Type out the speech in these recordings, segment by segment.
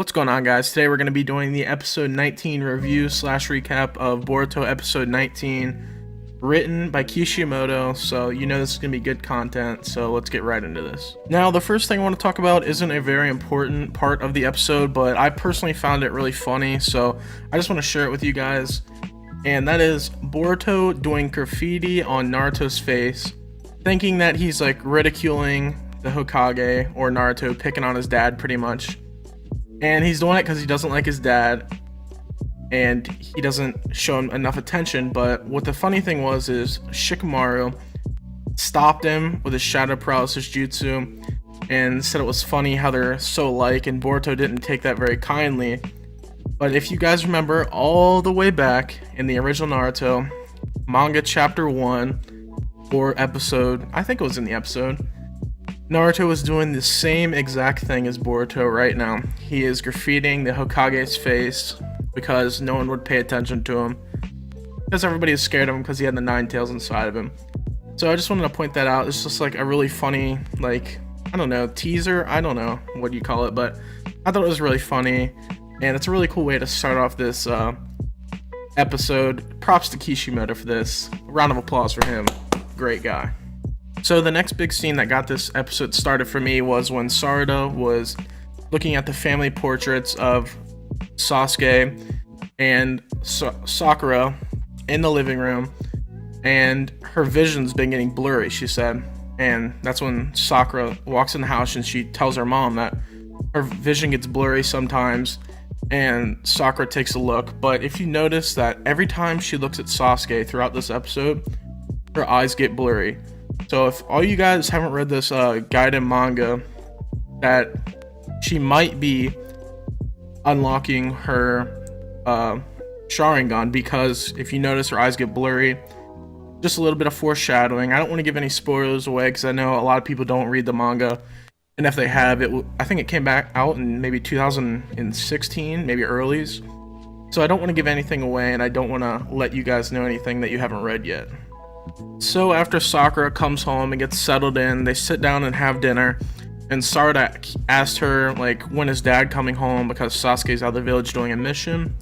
What's going on, guys? Today we're going to be doing the episode 19 review slash recap of Boruto episode 19, written by Kishimoto, so you know this is going to be good content, so let's get right into this. Now, the first thing I want to talk about isn't a very important part of the episode, but I personally found it really funny, so I just want to share it with you guys, and that is Boruto doing graffiti on Naruto's face, thinking that he's like ridiculing the Hokage, or Naruto, picking on his dad pretty much. And he's doing it because he doesn't like his dad and he doesn't show him enough attention. But what the funny thing was is Shikamaru stopped him with his shadow paralysis jutsu and said it was funny how they're so alike, and Boruto didn't take that very kindly. But if you guys remember all the way back in the original Naruto manga chapter 1 or episode, I think it was in the episode, Naruto was doing the same exact thing as Boruto right now. He is graffitiing the Hokage's face because no one would pay attention to him, because everybody is scared of him because he had the nine tails inside of him. So I just wanted to point that out. It's just like a really funny, like, I don't know, teaser, I don't know what you call it, but I thought it was really funny, and it's a really cool way to start off this episode. Props to Kishimoto for this. A round of applause for him. Great guy. So the next big scene that got this episode started for me was when Sarada was looking at the family portraits of Sasuke and Sakura in the living room, and her vision's been getting blurry, she said. And that's when Sakura walks in the house and she tells her mom that her vision gets blurry sometimes, and Sakura takes a look. But if you notice that every time she looks at Sasuke throughout this episode, her eyes get blurry. So if all you guys haven't read this guided manga, that she might be unlocking her Sharingan, because if you notice her eyes get blurry, just a little bit of foreshadowing. I don't want to give any spoilers away because I know a lot of people don't read the manga, and if they have, I think it came back out in maybe 2016, maybe earlies. So I don't want to give anything away, and I don't want to let you guys know anything that you haven't read yet. So after Sakura comes home and gets settled in, they sit down and have dinner, and Sarada asked her like, when is dad coming home, because Sasuke's out of the village doing a mission,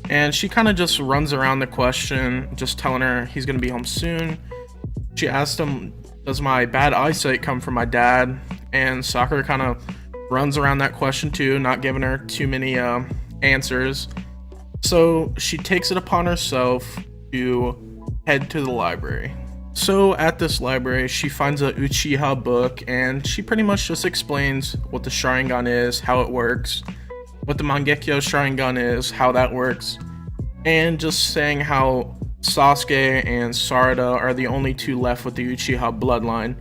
and she kind of just runs around the question, just telling her he's going to be home soon. She asked him, does my bad eyesight come from my dad? And Sakura kind of runs around that question too, not giving her too many answers. So she takes it upon herself to head to the library. So at this library, she finds a Uchiha book, and she pretty much just explains what the Sharingan is, how it works, what the Mangekyo Sharingan is, how that works, and just saying how Sasuke and Sarada are the only two left with the Uchiha bloodline.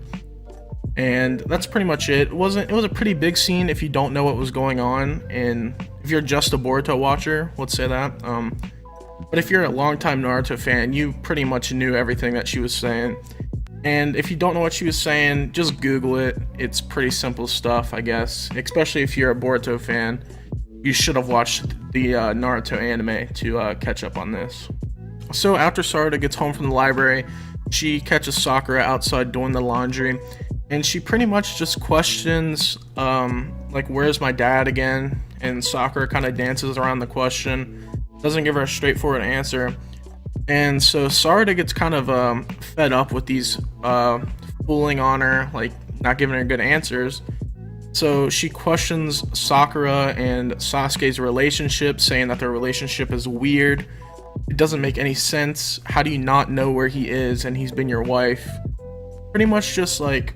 And that's pretty much it. It was a pretty big scene if you don't know what was going on, and if you're just a Boruto watcher, let's say that. But if you're a longtime Naruto fan, you pretty much knew everything that she was saying. And if you don't know what she was saying, just Google it. It's pretty simple stuff, I guess. Especially if you're a Boruto fan, you should have watched the Naruto anime to catch up on this. So after Sarada gets home from the library, she catches Sakura outside doing the laundry, and she pretty much just questions, like, where's my dad again? And Sakura kind of dances around the question, doesn't give her a straightforward answer. And so Sarada gets kind of fed up with these fooling on her, like not giving her good answers. So she questions Sakura and Sasuke's relationship, saying that their relationship is weird. It doesn't make any sense. How do you not know where he is and he's been your wife? Pretty much just like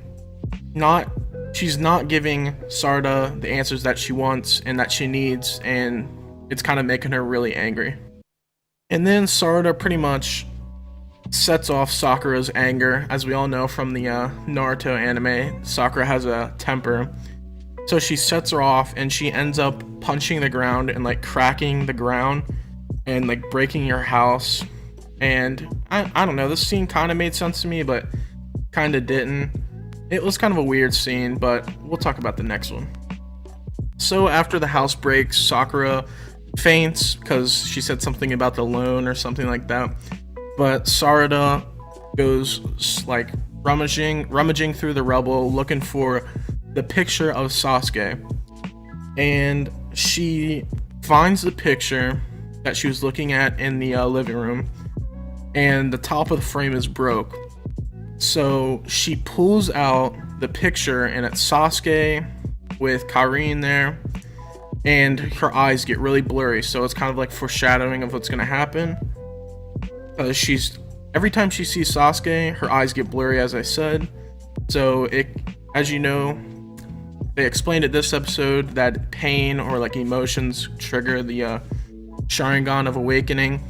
she's not giving Sarada the answers that she wants and that she needs, and it's kind of making her really angry. And then Sarada pretty much sets off Sakura's anger. As we all know from the Naruto anime, Sakura has a temper. So she sets her off, and she ends up punching the ground and like cracking the ground and like breaking your house. And I don't know, this scene kind of made sense to me, but kind of didn't. It was kind of a weird scene, but we'll talk about the next one. So after the house breaks, Sakura faints because she said something about the loan or something like that. But Sarada goes like rummaging through the rubble looking for the picture of Sasuke. And she finds the picture that she was looking at in the living room, and the top of the frame is broke. So she pulls out the picture, and it's Sasuke with Karin there, and her eyes get really blurry, so it's kind of like foreshadowing of what's going to happen. Every time she sees Sasuke, her eyes get blurry, as I said. So as you know, they explained it this episode that pain or like emotions trigger the Sharingan of Awakening,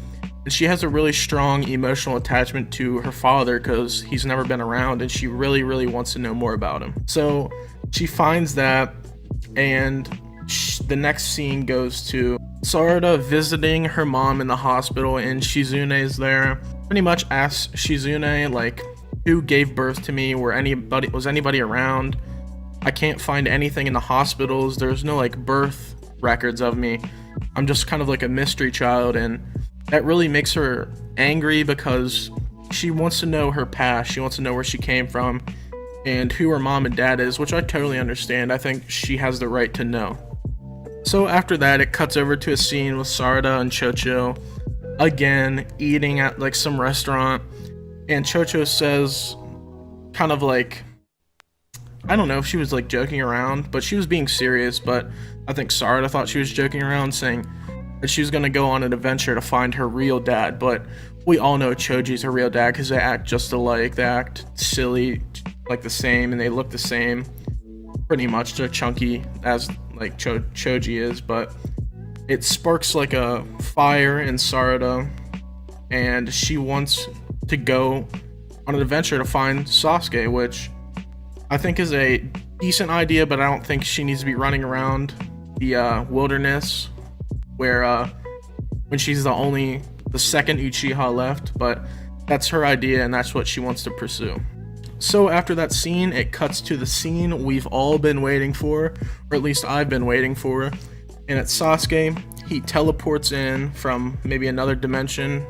and she has a really strong emotional attachment to her father because he's never been around, and she really, really wants to know more about him. So she finds that, and the next scene goes to Sarada visiting her mom in the hospital, and Shizune is there. Pretty much asks Shizune, like, who gave birth to me? Was anybody around? I can't find anything in the hospitals. There's no like birth records of me. I'm just kind of like a mystery child, and that really makes her angry because she wants to know her past. She wants to know where she came from and who her mom and dad is, which I totally understand. I think she has the right to know. So after that, it cuts over to a scene with Sarada and Chocho again eating at like some restaurant, and Chocho says, kind of like, I don't know if she was like joking around, but she was being serious, but I think Sarada thought she was joking around, saying that she was going to go on an adventure to find her real dad. But we all know Choji's her real dad because they act just alike. They act silly, like the same, and they look the same. Pretty much, they're chunky as like Choji is, but it sparks like a fire in Sarada, and she wants to go on an adventure to find Sasuke, which I think is a decent idea, but I don't think she needs to be running around the wilderness where when she's the second Uchiha left. But that's her idea, and that's what she wants to pursue. So after that scene, it cuts to the scene we've all been waiting for, or at least I've been waiting for, and it's Sasuke. He teleports in from maybe another dimension,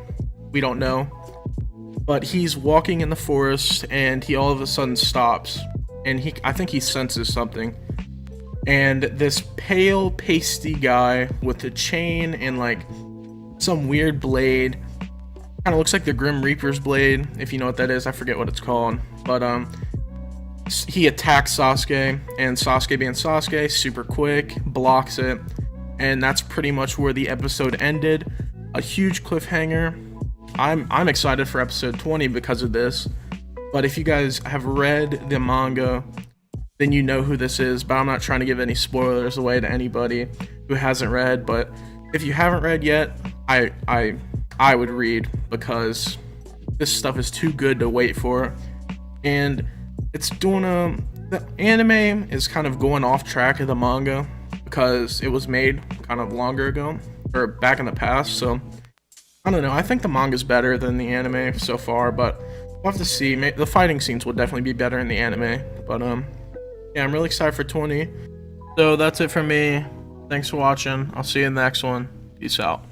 we don't know, but he's walking in the forest, and he all of a sudden stops, and I think he senses something, and this pale, pasty guy with a chain and like some weird blade, kind of looks like the Grim Reaper's blade, if you know what that is. I forget what it's called, but he attacks Sasuke, and Sasuke being Sasuke, super quick, blocks it, and that's pretty much where the episode ended. A huge cliffhanger. I'm excited for episode 20 because of this, but if you guys have read the manga, then you know who this is, but I'm not trying to give any spoilers away to anybody who hasn't read. But if you haven't read yet, I would read, because this stuff is too good to wait for, and it's doing the anime is kind of going off track of the manga because it was made kind of longer ago, or back in the past. So I don't know, I think the manga's better than the anime so far, but we'll have to see. The fighting scenes will definitely be better in the anime, but yeah, I'm really excited for 20. So that's it for me. Thanks for watching. I'll see you in the next one. Peace out.